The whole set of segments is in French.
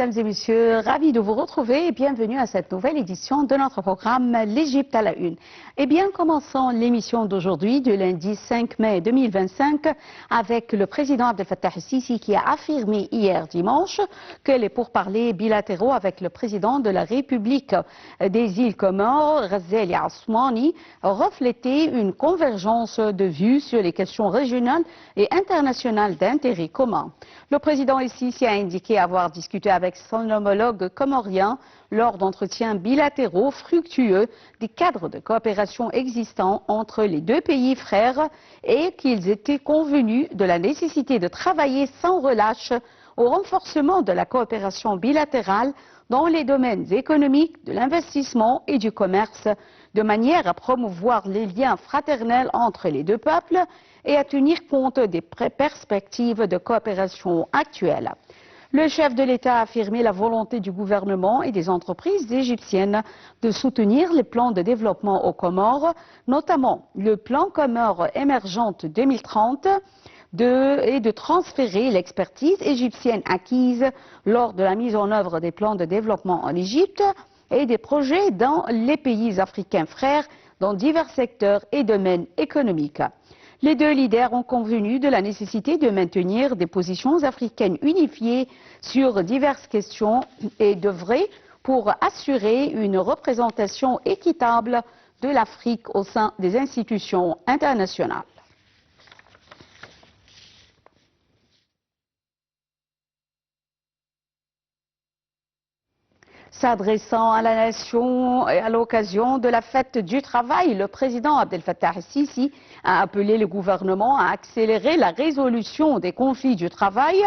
mesdames et messieurs, ravi de vous retrouver et bienvenue à cette nouvelle édition de notre programme L'Égypte à la une. Eh bien, commençons l'émission d'aujourd'hui, du lundi 5 mai 2025, avec le président Abdel Fattah el-Sisi qui a affirmé hier dimanche que les pourparlers bilatéraux avec le président de la République des îles Comores, Ghazali Assoumani, reflétaient une convergence de vues sur les questions régionales et internationales d'intérêt commun. Le président el-Sisi a indiqué avoir discuté avec son homologue comorien lors d'entretiens bilatéraux fructueux des cadres de coopération existants entre les deux pays frères et qu'ils étaient convenus de la nécessité de travailler sans relâche au renforcement de la coopération bilatérale dans les domaines économiques, de l'investissement et du commerce, de manière à promouvoir les liens fraternels entre les deux peuples et à tenir compte des perspectives de coopération actuelles. Le chef de l'État a affirmé la volonté du gouvernement et des entreprises égyptiennes de soutenir les plans de développement aux Comores, notamment le plan Comores émergente 2030, et de transférer l'expertise égyptienne acquise lors de la mise en œuvre des plans de développement en Égypte et des projets dans les pays africains frères dans divers secteurs et domaines économiques. Les deux leaders ont convenu de la nécessité de maintenir des positions africaines unifiées sur diverses questions et d'œuvrer pour assurer une représentation équitable de l'Afrique au sein des institutions internationales. S'adressant à la nation à l'occasion de la fête du travail, le président Abdel Fattah el-Sisi a appelé le gouvernement à accélérer la résolution des conflits du travail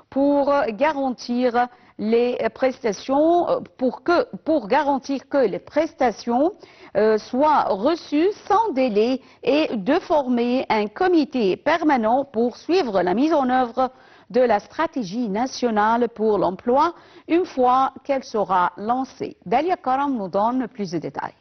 pour garantir les prestations, pour garantir que les prestations soient reçues sans délai et de former un comité permanent pour suivre la mise en œuvre de la stratégie nationale pour l'emploi une fois qu'elle sera lancée. Dalia Karam nous donne plus de détails.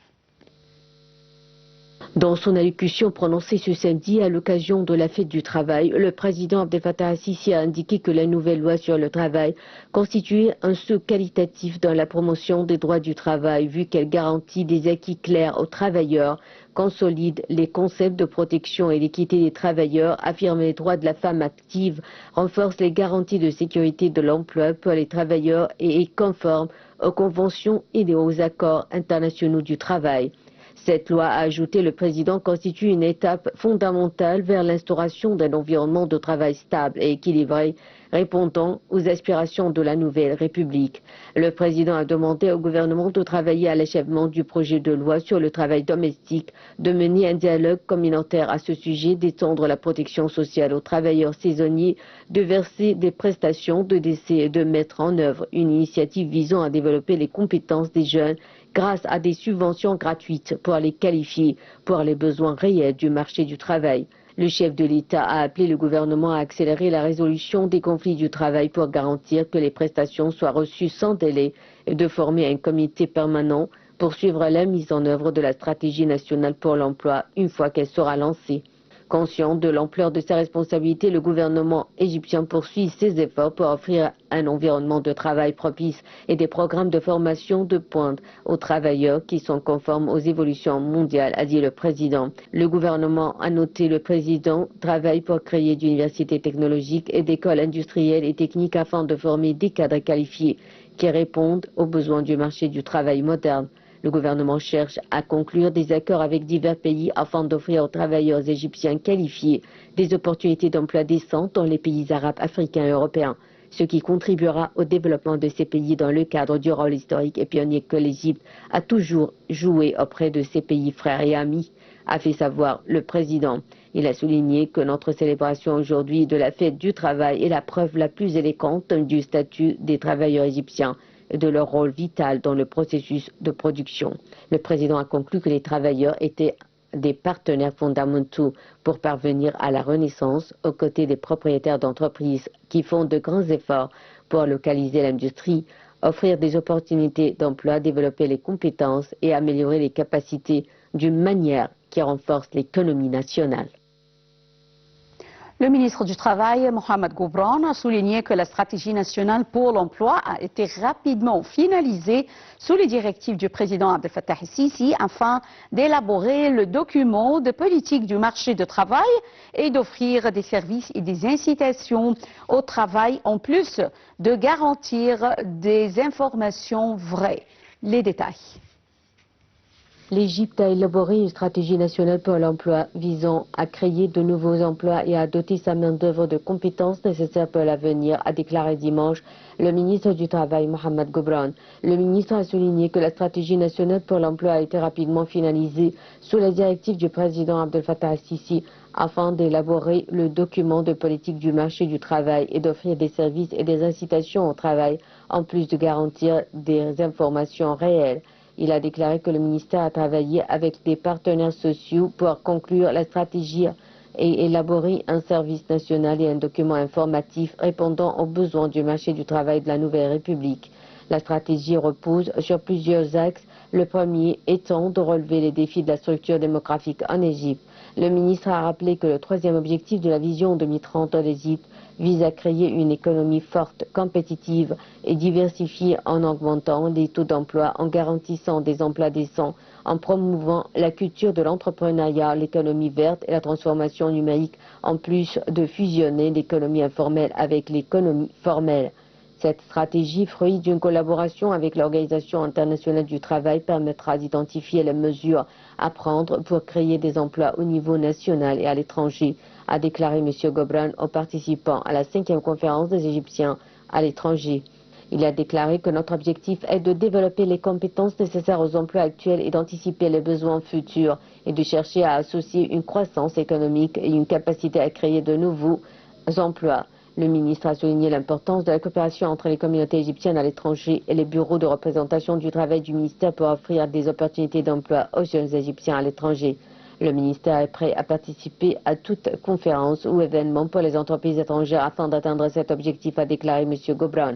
Dans son allocution prononcée ce samedi à l'occasion de la fête du travail, le président Abdel Fattah el-Sisi a indiqué que la nouvelle loi sur le travail constituait un saut qualitatif dans la promotion des droits du travail, vu qu'elle garantit des acquis clairs aux travailleurs, consolide les concepts de protection et d'équité des travailleurs, affirme les droits de la femme active, renforce les garanties de sécurité de l'emploi pour les travailleurs et est conforme aux conventions et aux accords internationaux du travail. Cette loi, a ajouté le président, constitue une étape fondamentale vers l'instauration d'un environnement de travail stable et équilibré, répondant aux aspirations de la nouvelle République. Le président a demandé au gouvernement de travailler à l'achèvement du projet de loi sur le travail domestique, de mener un dialogue communautaire à ce sujet, d'étendre la protection sociale aux travailleurs saisonniers, de verser des prestations de décès et de mettre en œuvre une initiative visant à développer les compétences des jeunes grâce à des subventions gratuites pour les qualifier pour les besoins réels du marché du travail. Le chef de l'État a appelé le gouvernement à accélérer la résolution des conflits du travail pour garantir que les prestations soient reçues sans délai et de former un comité permanent pour suivre la mise en œuvre de la stratégie nationale pour l'emploi une fois qu'elle sera lancée. Conscient de l'ampleur de ses responsabilités, le gouvernement égyptien poursuit ses efforts pour offrir un environnement de travail propice et des programmes de formation de pointe aux travailleurs qui sont conformes aux évolutions mondiales, a dit le président. Le gouvernement, a noté le président, travaille pour créer d'universités technologiques et d'écoles industrielles et techniques afin de former des cadres qualifiés qui répondent aux besoins du marché du travail moderne. Le gouvernement cherche à conclure des accords avec divers pays afin d'offrir aux travailleurs égyptiens qualifiés des opportunités d'emploi décentes dans les pays arabes, africains et européens, ce qui contribuera au développement de ces pays dans le cadre du rôle historique et pionnier que l'Égypte a toujours joué auprès de ses pays frères et amis, a fait savoir le président. Il a souligné que notre célébration aujourd'hui de la fête du travail est la preuve la plus éloquente du statut des travailleurs égyptiens et de leur rôle vital dans le processus de production. Le président a conclu que les travailleurs étaient des partenaires fondamentaux pour parvenir à la renaissance aux côtés des propriétaires d'entreprises qui font de grands efforts pour localiser l'industrie, offrir des opportunités d'emploi, développer les compétences et améliorer les capacités d'une manière qui renforce l'économie nationale. Le ministre du Travail, Mohamed Gobran, a souligné que la stratégie nationale pour l'emploi a été rapidement finalisée sous les directives du président Abdel Fattah el-Sisi afin d'élaborer le document de politique du marché de travail et d'offrir des services et des incitations au travail en plus de garantir des informations vraies. Les détails. L'Égypte a élaboré une stratégie nationale pour l'emploi visant à créer de nouveaux emplois et à doter sa main-d'œuvre de compétences nécessaires pour l'avenir, a déclaré dimanche le ministre du Travail, Mohamed Gobran. Le ministre a souligné que la stratégie nationale pour l'emploi a été rapidement finalisée sous la directive du président Abdel Fattah el-Sisi afin d'élaborer le document de politique du marché du travail et d'offrir des services et des incitations au travail, en plus de garantir des informations réelles. Il a déclaré que le ministère a travaillé avec des partenaires sociaux pour conclure la stratégie et élaborer un service national et un document informatif répondant aux besoins du marché du travail de la Nouvelle République. La stratégie repose sur plusieurs axes, le premier étant de relever les défis de la structure démographique en Égypte. Le ministre a rappelé que le troisième objectif de la vision 2030 de l'Égypte vise à créer une économie forte, compétitive et diversifiée en augmentant les taux d'emploi, en garantissant des emplois décents, en promouvant la culture de l'entrepreneuriat, l'économie verte et la transformation numérique, en plus de fusionner l'économie informelle avec l'économie formelle. Cette stratégie, fruit d'une collaboration avec l'Organisation internationale du travail, permettra d'identifier les mesures à prendre pour créer des emplois au niveau national et à l'étranger, a déclaré M. Gobran aux participants à la 5e conférence des Égyptiens à l'étranger. Il a déclaré que notre objectif est de développer les compétences nécessaires aux emplois actuels et d'anticiper les besoins futurs et de chercher à associer une croissance économique et une capacité à créer de nouveaux emplois. Le ministre a souligné l'importance de la coopération entre les communautés égyptiennes à l'étranger et les bureaux de représentation du travail du ministère pour offrir des opportunités d'emploi aux jeunes Égyptiens à l'étranger. Le ministère est prêt à participer à toute conférence ou événement pour les entreprises étrangères afin d'atteindre cet objectif, a déclaré M. Gobran.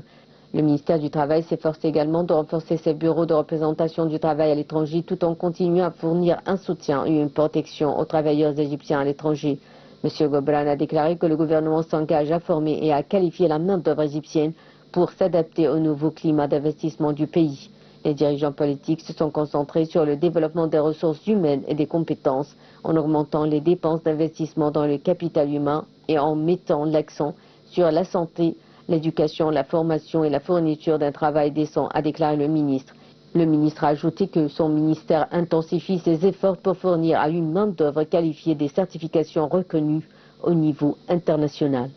Le ministère du Travail s'efforce également de renforcer ses bureaux de représentation du travail à l'étranger tout en continuant à fournir un soutien et une protection aux travailleurs égyptiens à l'étranger. M. Gobran a déclaré que le gouvernement s'engage à former et à qualifier la main-d'œuvre égyptienne pour s'adapter au nouveau climat d'investissement du pays. Les dirigeants politiques se sont concentrés sur le développement des ressources humaines et des compétences, en augmentant les dépenses d'investissement dans le capital humain et en mettant l'accent sur la santé, l'éducation, la formation et la fourniture d'un travail décent, a déclaré le ministre. Le ministre a ajouté que son ministère intensifie ses efforts pour fournir à une main-d'œuvre qualifiée des certifications reconnues au niveau international.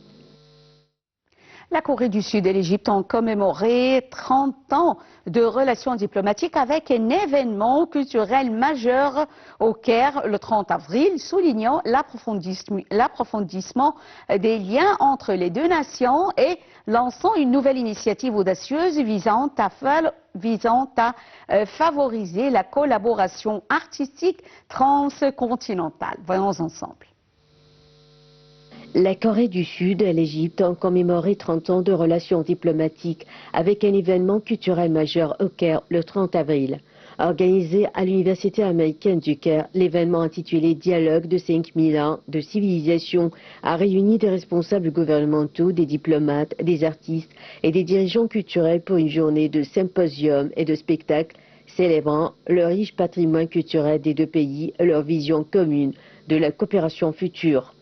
La Corée du Sud et l'Égypte ont commémoré 30 ans de relations diplomatiques avec un événement culturel majeur au Caire le 30 avril, soulignant l'approfondissement des liens entre les deux nations et lançant une nouvelle initiative audacieuse visant à favoriser la collaboration artistique transcontinentale. Voyons ensemble. La Corée du Sud et l'Égypte ont commémoré 30 ans de relations diplomatiques avec un événement culturel majeur au Caire le 30 avril. Organisé à l'Université américaine du Caire, l'événement intitulé Dialogue de 5000 ans de civilisation a réuni des responsables gouvernementaux, des diplomates, des artistes et des dirigeants culturels pour une journée de symposium et de spectacles célébrant le riche patrimoine culturel des deux pays et leur vision commune de la coopération future.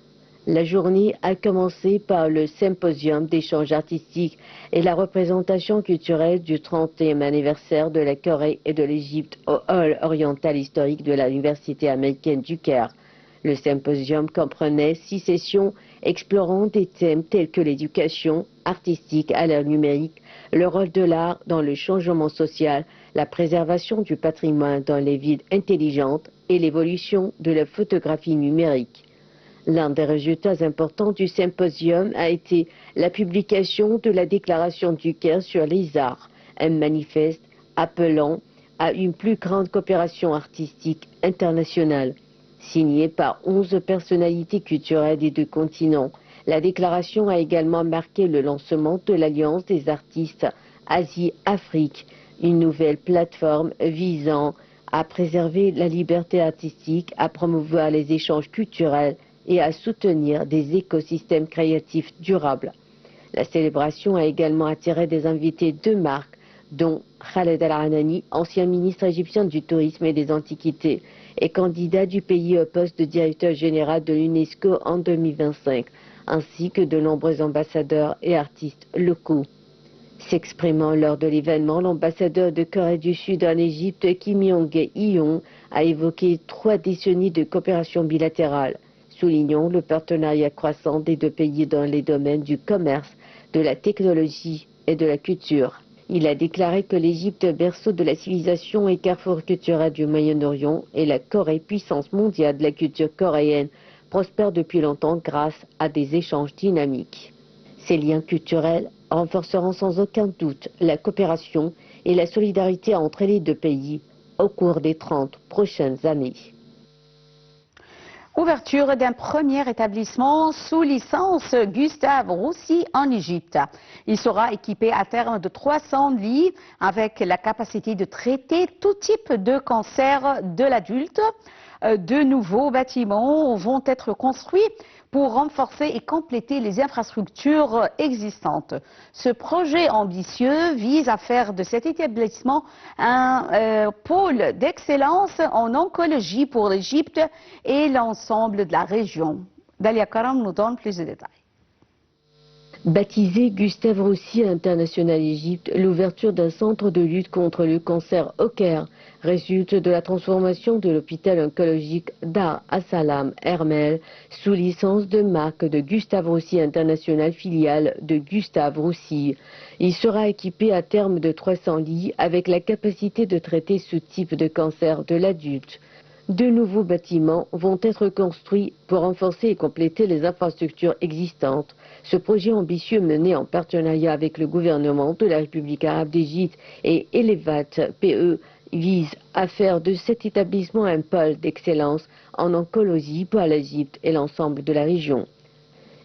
La journée a commencé par le symposium d'échanges artistiques et la représentation culturelle du 30e anniversaire de la Corée et de l'Égypte au hall oriental historique de l'Université américaine du Caire. Le symposium comprenait 6 sessions explorant des thèmes tels que l'éducation artistique à l'ère numérique, le rôle de l'art dans le changement social, la préservation du patrimoine dans les villes intelligentes et l'évolution de la photographie numérique. L'un des résultats importants du symposium a été la publication de la Déclaration du Caire sur les arts, un manifeste appelant à une plus grande coopération artistique internationale. Signée par 11 personnalités culturelles des deux continents, la déclaration a également marqué le lancement de l'Alliance des artistes Asie-Afrique, une nouvelle plateforme visant à préserver la liberté artistique, à promouvoir les échanges culturels et à soutenir des écosystèmes créatifs durables. La célébration a également attiré des invités de marque, dont Khaled Al-Anani, ancien ministre égyptien du Tourisme et des Antiquités, et candidat du pays au poste de directeur général de l'UNESCO en 2025, ainsi que de nombreux ambassadeurs et artistes locaux. S'exprimant lors de l'événement, l'ambassadeur de Corée du Sud en Égypte, Kim Yong-hyun, a évoqué 3 décennies de coopération bilatérale, soulignant le partenariat croissant des 2 pays dans les domaines du commerce, de la technologie et de la culture. Il a déclaré que l'Égypte, berceau de la civilisation et carrefour culturel du Moyen-Orient, et la Corée, puissance mondiale de la culture coréenne, prospèrent depuis longtemps grâce à des échanges dynamiques. Ces liens culturels renforceront sans aucun doute la coopération et la solidarité entre les 2 pays au cours des 30 prochaines années. Ouverture d'un premier établissement sous licence Gustave Roussy en Égypte. Il sera équipé à terme de 300 lits avec la capacité de traiter tout type de cancer de l'adulte. De nouveaux bâtiments vont être construits pour renforcer et compléter les infrastructures existantes. Ce projet ambitieux vise à faire de cet établissement un pôle d'excellence en oncologie pour l'Égypte et l'ensemble de la région. Dalia Karam nous donne plus de détails. Baptisé Gustave Roussy International Égypte, l'ouverture d'un centre de lutte contre le cancer au Caire résulte de la transformation de l'hôpital oncologique Dar As-Salam Hermel sous licence de marque de Gustave Roussy International, filiale de Gustave Roussy. Il sera équipé à terme de 300 lits avec la capacité de traiter ce type de cancer de l'adulte. 2 nouveaux bâtiments vont être construits pour renforcer et compléter les infrastructures existantes. Ce projet ambitieux mené en partenariat avec le gouvernement de la République arabe d'Égypte et Elevat PE vise à faire de cet établissement un pôle d'excellence en oncologie pour l'Égypte et l'ensemble de la région.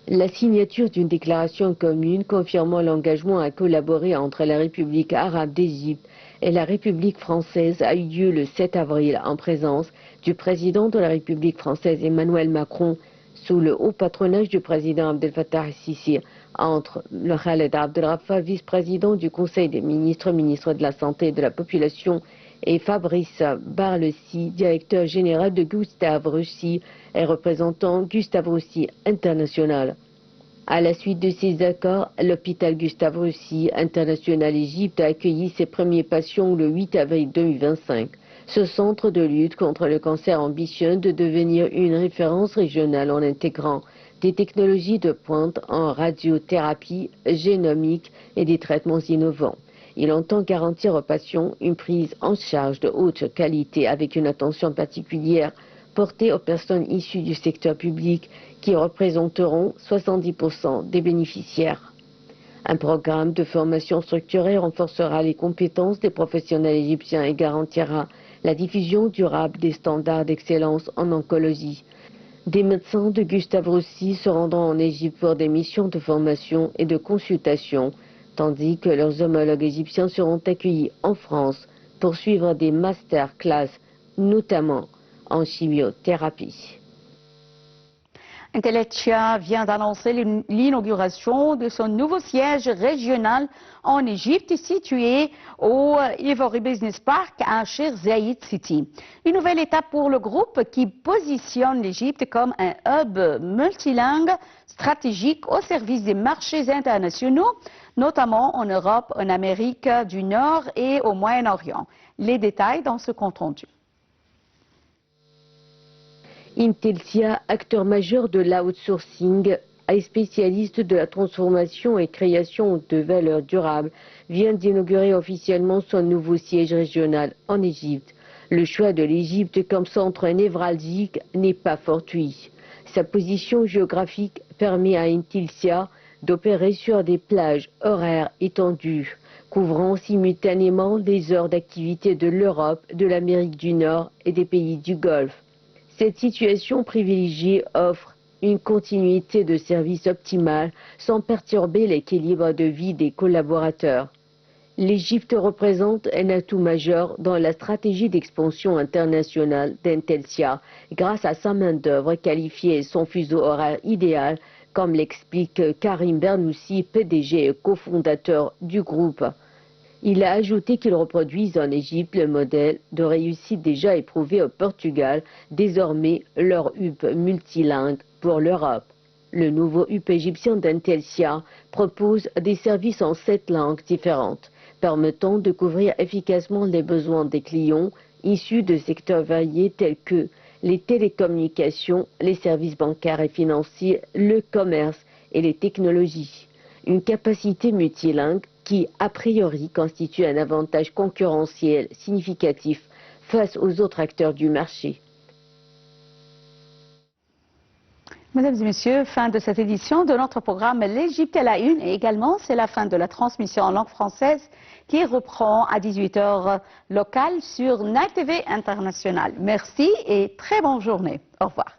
La signature d'une déclaration commune confirmant l'engagement à collaborer entre la République arabe d'Égypte et la République française a eu lieu le 7 avril en présence du président de la République française Emmanuel Macron sous le haut patronage du président Abdel Fattah el-Sisi, entre le Khaled Abdel Rafa, vice-président du Conseil des ministres, ministre de la Santé et de la Population, et Fabrice Barlesi, directeur général de Gustave Roussy et représentant Gustave Roussy International. À la suite de ces accords, l'hôpital Gustave Roussy International Égypte a accueilli ses premiers patients le 8 avril 2025. Ce centre de lutte contre le cancer ambitionne de devenir une référence régionale en intégrant des technologies de pointe en radiothérapie, génomique et des traitements innovants. Il entend garantir aux patients une prise en charge de haute qualité avec une attention particulière portée aux personnes issues du secteur public qui représenteront 70% des bénéficiaires. Un programme de formation structuré renforcera les compétences des professionnels égyptiens et garantira la diffusion durable des standards d'excellence en oncologie. Des médecins de Gustave Roussy se rendront en Égypte pour des missions de formation et de consultation, tandis que leurs homologues égyptiens seront accueillis en France pour suivre des masterclass, notamment en chimiothérapie. Intellectia vient d'annoncer l'inauguration de son nouveau siège régional en Égypte, situé au Ivory Business Park à Sheikh Zayed City. Une nouvelle étape pour le groupe qui positionne l'Égypte comme un hub multilingue stratégique au service des marchés internationaux, notamment en Europe, en Amérique du Nord et au Moyen-Orient. Les détails dans ce compte rendu. Intelsia, acteur majeur de l'outsourcing et spécialiste de la transformation et création de valeur durable, vient d'inaugurer officiellement son nouveau siège régional en Égypte. Le choix de l'Égypte comme centre névralgique n'est pas fortuit. Sa position géographique permet à Intelsia d'opérer sur des plages horaires étendues, couvrant simultanément les heures d'activité de l'Europe, de l'Amérique du Nord et des pays du Golfe. Cette situation privilégiée offre une continuité de service optimale sans perturber l'équilibre de vie des collaborateurs. L'Égypte représente un atout majeur dans la stratégie d'expansion internationale d'Intelsia grâce à sa main-d'œuvre qualifiée et son fuseau horaire idéal, comme l'explique Karim Bernoussi, PDG et cofondateur du groupe. Il a ajouté qu'ils reproduisent en Égypte le modèle de réussite déjà éprouvé au Portugal, désormais leur hub multilingue pour l'Europe. Le nouveau hub égyptien d'Intelsia propose des services en 7 langues différentes, permettant de couvrir efficacement les besoins des clients issus de secteurs variés tels que les télécommunications, les services bancaires et financiers, le commerce et les technologies. Une capacité multilingue qui, a priori, constitue un avantage concurrentiel significatif face aux autres acteurs du marché. Mesdames et messieurs, fin de cette édition de notre programme L'Égypte à la une et également c'est la fin de la transmission en langue française qui reprend à 18h locale sur Night TV International. Merci et très bonne journée. Au revoir.